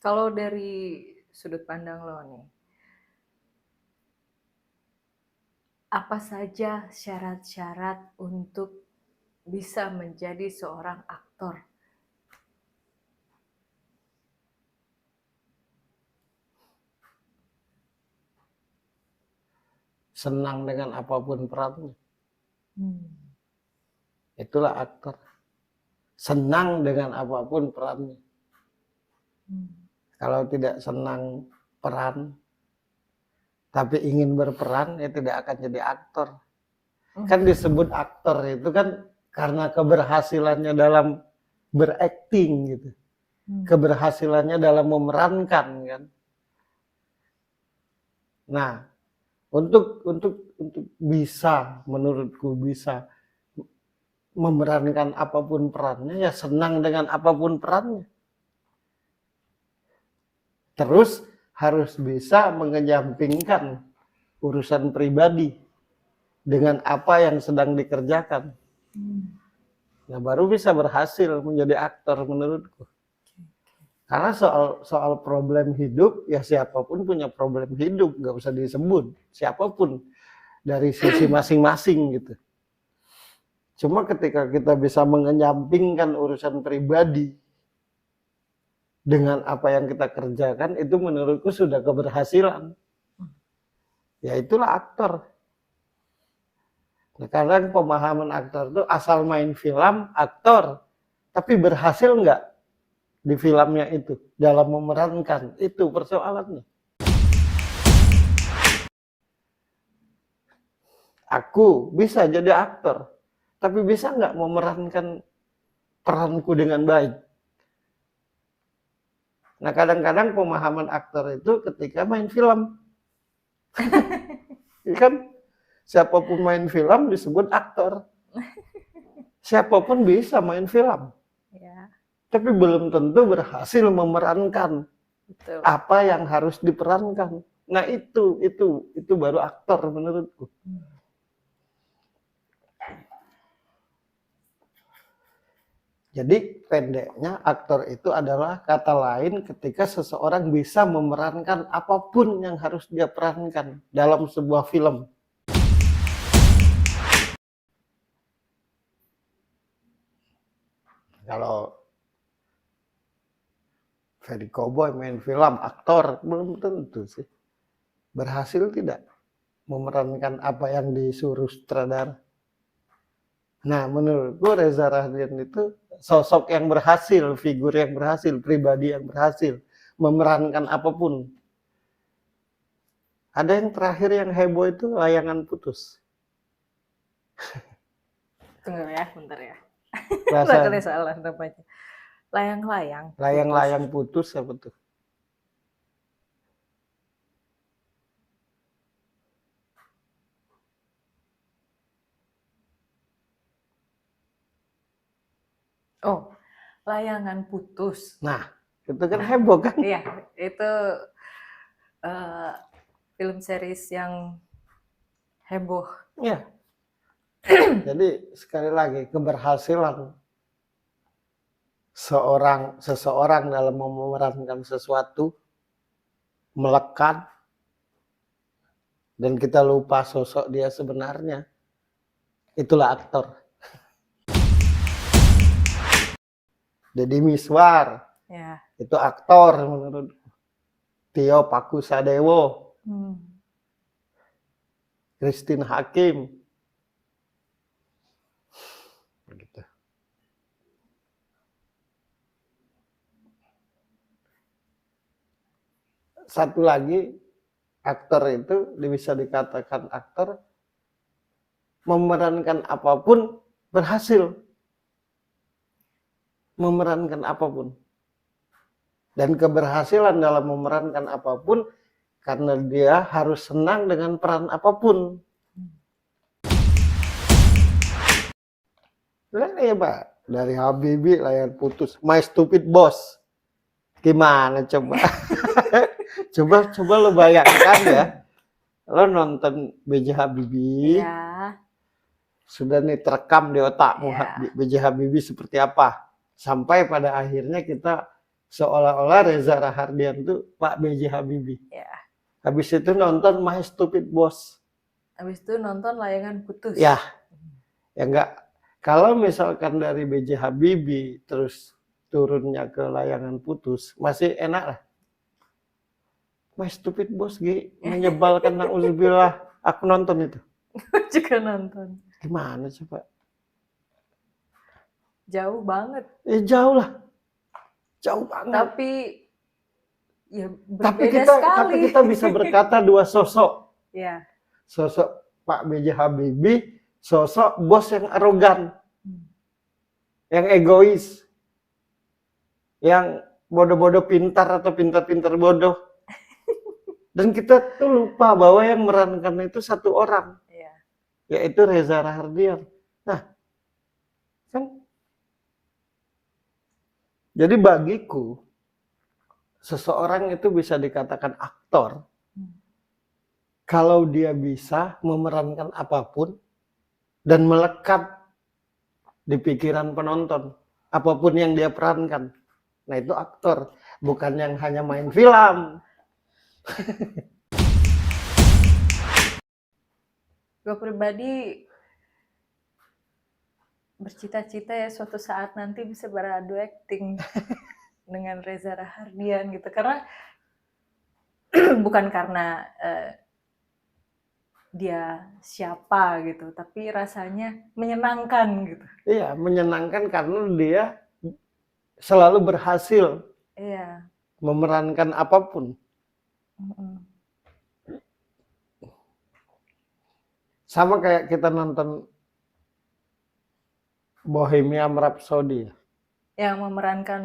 Kalau dari sudut pandang lo nih, apa saja syarat-syarat untuk bisa menjadi seorang aktor? Senang dengan apapun perannya. Itulah aktor. Senang dengan apapun perannya. Kalau tidak senang peran, tapi ingin berperan, ya tidak akan jadi aktor. Kan disebut aktor itu kan karena keberhasilannya dalam berakting gitu. Keberhasilannya dalam memerankan kan. Nah, untuk bisa, menurutku bisa memerankan apapun perannya, ya senang dengan apapun perannya. Terus harus bisa mengejampingkan urusan pribadi dengan apa yang sedang dikerjakan. Nah, baru bisa berhasil menjadi aktor menurutku. Karena soal problem hidup, ya siapapun punya problem hidup, nggak usah disebut. Siapapun dari sisi masing-masing gitu. Cuma ketika kita bisa mengenyampingkan urusan pribadi dengan apa yang kita kerjakan, itu menurutku sudah keberhasilan. Ya itulah aktor. Nah, kadang pemahaman aktor itu asal main film, aktor, tapi berhasil nggak di filmnya itu dalam memerankan, itu persoalannya. Aku bisa jadi aktor, tapi bisa nggak memerankan peranku dengan baik? Nah, kadang-kadang pemahaman aktor itu ketika main film. Kan siapapun main film disebut aktor. Siapapun bisa main film. Ya. Tapi belum tentu berhasil memerankan apa yang harus diperankan. Nah, itu baru aktor menurutku. Jadi pendeknya aktor itu adalah kata lain ketika seseorang bisa memerankan apapun yang harus dia perankan dalam sebuah film. Kalau Ferry Cowboy main film, aktor, belum tentu sih. Berhasil tidak memerankan apa yang disuruh sutradara. Nah, menurutku Reza Rahadian itu sosok yang berhasil, figur yang berhasil, pribadi yang berhasil memerankan apapun. Ada yang terakhir yang heboh itu Layangan Putus. Tunggu ya, bentar ya. Perasaan salah namanya. Layang-layang. Layang-layang putus apa tuh? Oh, Layangan Putus. Nah, itu kan heboh kan? Iya, itu film series yang heboh. Ya. Jadi sekali lagi keberhasilan seseorang dalam memerankan sesuatu melekat dan kita lupa sosok dia sebenarnya, itulah aktor. Deddy Miswar, ya. Itu aktor menurut Tio Pakusadewo, Christine Hakim, begitu. Satu lagi, aktor itu bisa dikatakan aktor memerankan apapun berhasil. Memerankan apapun. Dan keberhasilan dalam memerankan apapun karena dia harus senang dengan peran apapun. Lihat ya Pak, dari Habibie Layar Putus, My Stupid Boss. Gimana coba? coba lo bayangkan ya. Lo nonton B.J. Habibie. Ya. Sudah nih terekam di otakmu B.J. Habibie seperti apa. Sampai pada akhirnya kita seolah-olah Reza Rahardian tuh Pak B.J. Habibie. Ya. Habis itu nonton My Stupid Boss. Habis itu nonton Layangan Putus. Ya, ya enggak. Kalau misalkan dari B.J. Habibie terus turunnya ke Layangan Putus, masih enak lah. My Stupid Boss menyebalkan, na'udzubillah. Aku nonton itu. Juga nonton. Gimana coba? Jauh banget. Jauh lah. Jauh banget. Tapi ya berbeda sekali. Tapi kita bisa berkata dua sosok. Ya. Sosok Pak B.J. Habibie, sosok bos yang arogan, yang egois, yang bodoh-bodoh pintar atau pintar-pintar bodoh. Dan kita tuh lupa bahwa yang merankan itu satu orang, yaitu Reza Rahardian. Nah, kan jadi bagiku seseorang itu bisa dikatakan aktor kalau dia bisa memerankan apapun dan melekat di pikiran penonton apapun yang dia perankan. Nah, itu aktor, bukan yang hanya main film. Gue pribadi bercita-cita ya suatu saat nanti bisa beradu akting dengan Reza Rahardian gitu, karena bukan karena dia siapa gitu, tapi rasanya menyenangkan gitu. Iya, menyenangkan karena dia selalu berhasil memerankan apapun. Sama kayak kita nonton Bohemian Rhapsody. Yang memerankan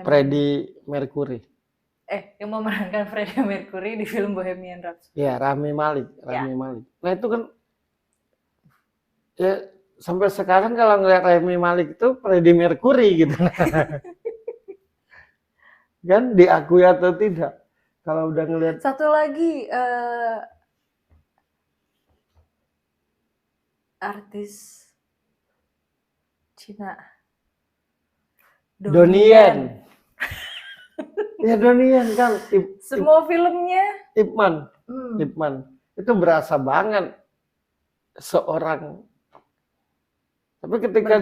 Freddie Mercury. Yang memerankan Freddie Mercury di film Bohemian Rhapsody. Ya, Rami Malek. Nah, itu kan ya sampai sekarang kalau ngeliat Rami Malek itu Freddie Mercury gitu. Kan diakui atau tidak? Kalau udah ngeliat. Satu lagi artis Cina. Donnie Yen. Ya Donnie Yen kan. Semua filmnya. Ip Man. Itu berasa banget seorang. Tapi ketika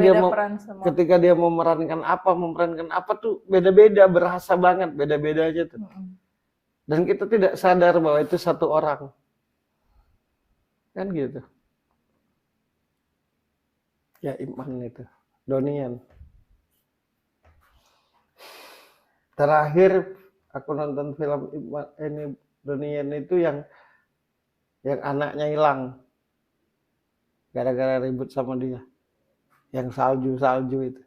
dia memerankan apa tuh beda-beda, berasa banget beda-bedanya tuh. Dan kita tidak sadar bahwa itu satu orang. Kan gitu. Ya Ip Man itu. Donnie Yen. Terakhir aku nonton film ini Donnie Yen itu yang anaknya hilang gara-gara ribut sama dia, yang salju itu.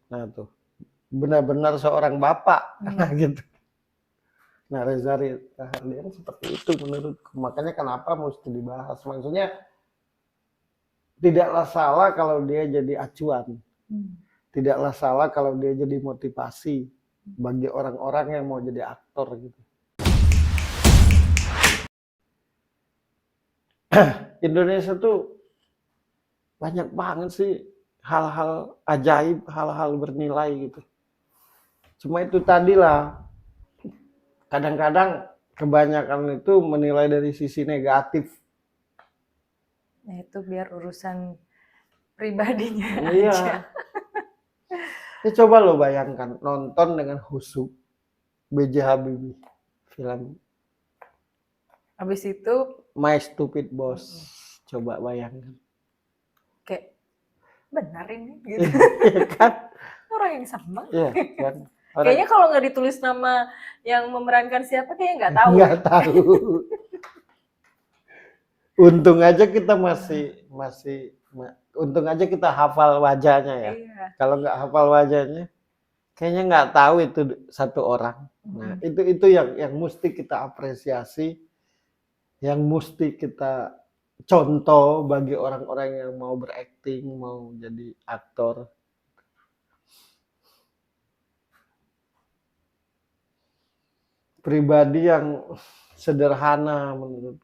Nah tuh benar-benar seorang bapak. Gitu. Nah Reza Rahardian seperti itu menurutku, makanya kenapa mesti dibahas. Maksudnya tidaklah salah kalau dia jadi acuan. Tidaklah salah kalau dia jadi motivasi bagi orang-orang yang mau jadi aktor gitu. Indonesia tuh banyak banget sih hal-hal ajaib, hal-hal bernilai gitu. Cuma itu tadilah, kadang-kadang kebanyakan itu menilai dari sisi negatif. Nah itu biar urusan pribadinya Iya. aja. Ya coba lo bayangkan nonton dengan khusyuk B.J. Habibie film. Habis itu My Stupid Boss. Coba bayangkan. Kayak benar ini gitu. Kan? Orang yang sama. Iya kan. Kayaknya kalau nggak ditulis nama yang memerankan siapa kayaknya nggak tahu. Nggak tahu. Untung aja kita untung aja kita hafal wajahnya ya. Iya. Kalau nggak hafal wajahnya, kayaknya nggak tahu itu satu orang. Nah, itu yang mesti kita apresiasi, yang mesti kita contoh bagi orang-orang yang mau berakting, mau jadi aktor. Pribadi yang sederhana menurut